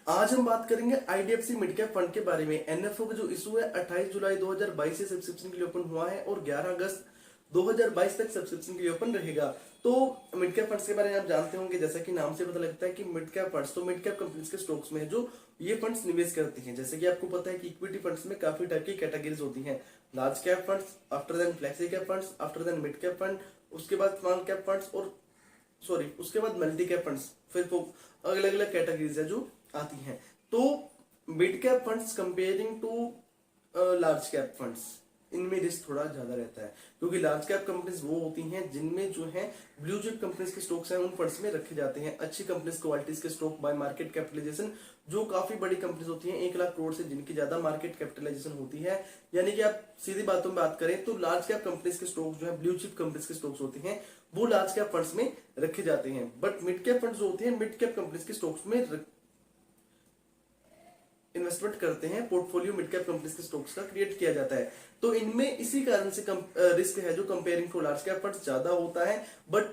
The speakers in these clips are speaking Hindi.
आज हम बात करेंगे आईडीएफसी मिड कैप फंड के बारे में। एनएफओ का जो इशू है 28 जुलाई 2022 से सब्सक्रिप्शन के लिए ओपन हुआ है और 11 अगस्त 2022 तक सब्सक्रिप्शन के लिए ओपन रहेगा। तो मिड कैप फंड्स के बारे में आप जानते होंगे, जैसा कि नाम से पता लगता है कि मिड कैप फंड्स तो मिड कैप कंपनीज के स्टॉक्स में है जो ये फंड्स निवेश करती हैं। जैसे कि आपको पता है कि इक्विटी फंड्स में काफी टाइप की कैटेगरीज होती हैं। Large cap funds, after then flexi cap funds, after then mid cap fund, उसके बाद स्मॉल कैप फंड्स और उसके बाद मल्टी कैप फंड्स। फिर वो अलग अलग कैटेगरीज है जो आती हैं। तो mid cap funds comparing to large cap funds, इनमें रिस्क थोड़ा ज्यादा रहता है, क्योंकि लार्ज कैप कंपनीज वो होती हैं जिनमें जो है ब्लू चिप कंपनीज के स्टॉक्स हैं, उन फंड्स में रखे जाते हैं अच्छी कंपनीज क्वालिटीज के स्टॉक बाय मार्केट कैपिटलाइजेशन, जो काफी बड़ी कंपनीज होती हैं 1 लाख करोड़ से जिनकी ज्यादा मार्केट कैपिटलाइजेशन होती है। यानी कि आप सीधी बातों में बात करें तो लार्ज कैप कंपनीज के स्टॉक्स जो है ब्लू चिप कंपनीज के स्टॉक्स होते हैं वो लार्ज कैप फंड्स में रखे जाते हैं। बट मिड कैप फंड्स जो होते हैं मिड कैप कंपनीज के स्टॉक्स में इन्वेस्टमेंट करते हैं, पोर्टफोलियो मिड कैप कंपनीज के स्टॉक्स का क्रिएट किया जाता है। तो इनमें इसी कारण से रिस्क है जो comparing to large cap funds ज्यादा होता है, बट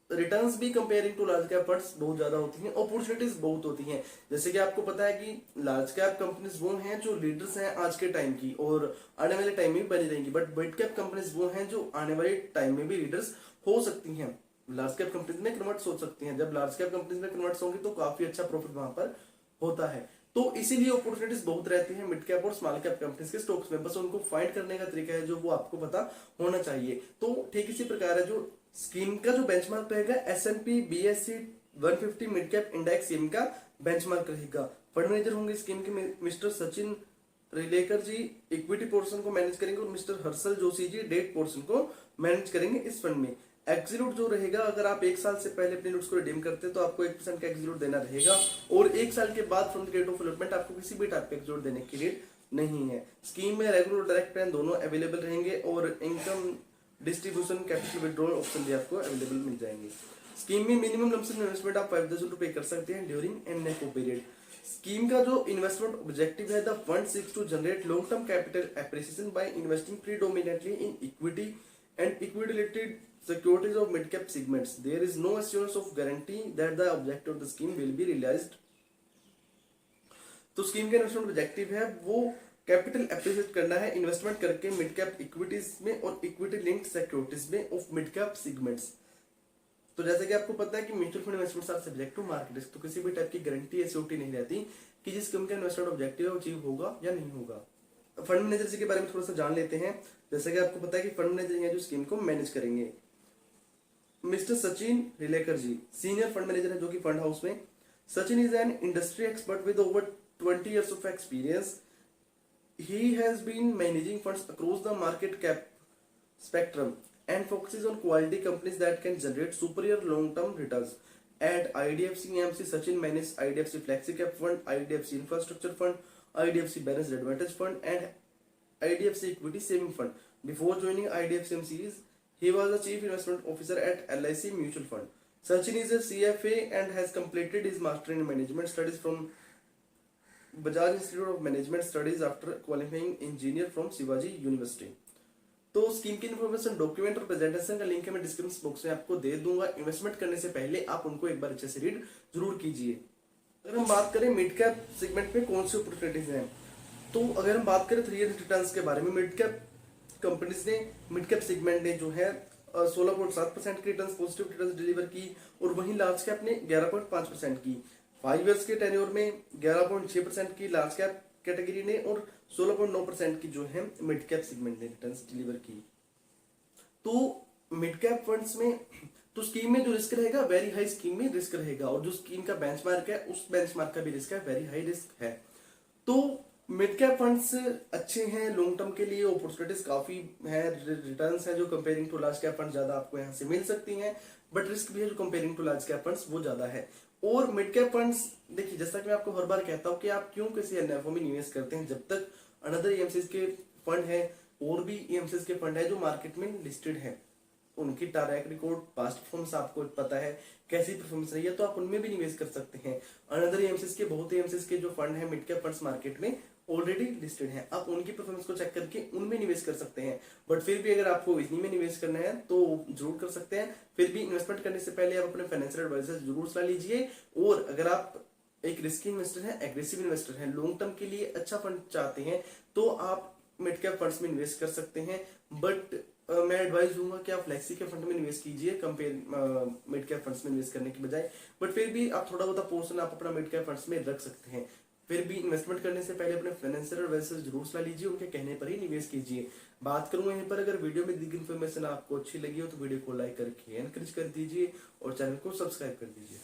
रिटर्न्स भी comparing to large cap funds बहुत ज्यादा होती हैं, अपॉर्चुनिटीज बहुत होती हैं। जैसे कि आपको पता है कि लार्ज कैप कंपनीज वो हैं जो लीडर्स हैं आज के टाइम की और आने वाले टाइम में भी बनी रहेंगी, बट मिड कैप कंपनीज वो हैं जो आने वाले टाइम में भी लीडर्स हो सकती हैं, लार्ज कैप कंपनीज में कन्वर्ट हो सकती हैं। जब लार्ज कैप कंपनीज में कन्वर्ट होंगी तो काफी अच्छा प्रॉफिट वहां पर होता है। तो इसीलिए अपॉर्चुनिटीज बहुत रहती हैं मिड कैप और स्मॉल कैप कंपनीज के स्टॉक्स में, बस उनको फाइंड करने का तरीका है जो वो आपको पता होना चाहिए। तो ठीक इसी प्रकार है जो स्कीम का जो बेंचमार्क रहेगा S&P BSE 150 mid cap index scheme का बेंचमार्क रहेगा। फंड मैनेजर होंगे स्कीम के मिस्टर सचिन रिलेकर जी, इक्विटी पोर्शन को मैनेज करेंगे, और mister Harshal Joshi ji date portion को मैनेज करेंगे इस फंड में। एक्सिलूट जो रहेगा, अगर आप 1 साल से पहले अपने नोट्स को रिडीम करते हैं तो आपको 1% का एक्सिलूट देना रहेगा, और 1 साल के बाद from the date of allotment आपको किसी भी टाइप का एक्सिलूट देने की नीड नहीं है। स्कीम में रेगुलर और डायरेक्ट प्लान दोनों अवेलेबल रहेंगे, और income distribution capital withdrawal option भी आपको अवेलेबल मिल जाएंगे। स्कीम में मिनिमम लमसम इन्वेस्टमेंट आप 5,000 रुपए कर सकते हैं ड्यूरिंग एनएफओ पीरियड। स्कीम का जो इन्वेस्टमेंट ऑब्जेक्टिव है, the fund seeks to generate long term capital appreciation by investing predominantly in equity and equity related securities of mid cap segments. There is no assurance of guarantee that the objective of the scheme will be realized. तो स्कीम का इन्वेस्टमेंट ऑब्जेक्टिव है वो कैपिटल एप्रिशिएट करना है इन्वेस्टमेंट करके मिड कैप इक्विटीज में और इक्विटी लिंक्ड सिक्योरिटीज में ऑफ मिड कैप सेगमेंट्स। तो जैसे कि आपको पता है कि mutual fund investments are subject to market risk, तो किसी भी टाइप की गारंटी या सिक्योरिटी नहीं रहती कि जिस स्कीम का इन्वेस्टमेंट ऑब्जेक्टिव है वो अचीव होगा या नहीं होगा। फंड मैनेजर जी के बारे में थोड़ा सा जान लेते हैं। जैसे कि आपको पता है कि फंड मैनेजर हैं जो स्कीम को मैनेज करेंगे। मिस्टर सचिन रिलेकर जी सीनियर फंड मैनेजर है जो कि फंड हाउस में। Sachin is an industry expert with over 20 years of experience. He has been managing funds across the market cap spectrum and focuses on quality companies that can generate superior long-term returns. At IDFC AMC, Sachin manages IDFC Flexi Cap Fund, IDFC Infrastructure Fund, IDFC Balanced Advantage Fund, and IDFC Equity Saving Fund. Before joining IDFC AMC, he was the Chief Investment Officer at LIC Mutual Fund. Sachin is a CFA and has completed his Master in Management Studies from Bajaj Institute of Management Studies after qualifying engineer from Shivaji University. तो स्कीम की इन्फॉर्मेशन डॉक्यूमेंट और प्रेजेंटेशन का लिंक है मैं डिस्क्रिप्शन बॉक्स में आपको दे दूंगा। इन्वेस्टमेंट करने से पहले आप उनको एक बार अच्छे से रीड जरूर कीजिए। अगर हम बात करें मिड कैप सेगमेंट में कौन सी अपॉर्चुनिटीज हैं, तो अगर हम बात करें 3 ईयर रिटर्न्स के बारे में, मिड कैप कंपनीज ने मिड कैप सेगमेंट ने जो है 16.7% की रिटर्न्स पॉजिटिव रिटर्न्स डिलीवर की, और वहीं लार्ज कैप ने 11.5% की। 5 इयर्स के टेन्योर में 11.6% की लार्ज कैप कैटेगरी ने और 16.9% की जो है मिड कैप सेगमेंट ने रिटर्न्स डिलीवर की। तो मिड कैप फंड्स में तो स्कीम में जो रिस्क रहेगा वेरी हाई स्कीम में रिस्क रहेगा, और जो स्कीम का बेंचमार्क है उस बेंचमार्क का भी रिस्क है, वेरी हाई रिस्क है। तो मिड कैप फंड्स अच्छे हैं लॉन्ग टर्म के लिए, अपॉर्चुनिटीज काफी है, रिटर्न्स है जो comparing to large cap fund ज्यादा आपको यहाँ से मिल सकती हैं, बट रिस्क भी है जो comparing to large cap funds वो ज्यादा है। और मिड कैप फंड्स देखिए, जैसा कि मैं आपको हर बार कहता हूं कि आप क्यों किसी एनएफओ में निवेश करते हैं, जब तक अनदर ईएमसीज के फंड है और भी ईएमसीज के फंड है जो मार्केट में लिस्टेड है, उनकी ट्रैक रिकॉर्ड पास्ट परफॉर्मेंस आपको पता है कैसी परफॉर्मेंस रही है, तो आप उनमें भी निवेश कर सकते हैं। अनदर ईएमसीज के बहुत ईएमसीज के जो फंड है मिड कैप फंड्स मार्केट में ऑलरेडी लिस्टेड है, आप उनकी परफॉर्मेंस को चेक करके उनमें निवेश कर सकते हैं। बट फिर भी अगर आपको इन्हीं में निवेश करना है तो जरूर कर सकते हैं। फिर भी इन्वेस्टमेंट करने से पहले आप अपने फाइनेंशियल एडवाइजर जरूर सलाह लीजिए, और अगर आप एक रिस्की इन्वेस्टर है, एग्रेसिव इन्वेस्टर है, लॉन्ग टर्म के लिए अच्छा फंड चाहते हैं तो आप मिड कैप फंड्स में इन्वेस्ट कर सकते हैं। बट मैं एडवाइस दूंगा कि आप फ्लेक्सी के फंड में इन्वेस्ट कीजिए कंपेयर मिड कैप फंड्स में इन्वेस्ट करने के बजाय। बट फिर भी आप थोड़ा बहुत पोर्शन आप अपना मिड कैप फंड्स में रख सकते हैं। फिर भी इन्वेस्टमेंट करने से पहले अपने फाइनेंशियल एडवाइजर से जरूर सलाह लीजिए, उनके कहने पर ही निवेश कीजिए। बात करूंगा यहीं पर, अगर वीडियो में दी गई इन्फॉर्मेशन आपको अच्छी लगी हो तो वीडियो को लाइक करके एनकरेज कर दीजिए और चैनल को सब्सक्राइब कर दीजिए।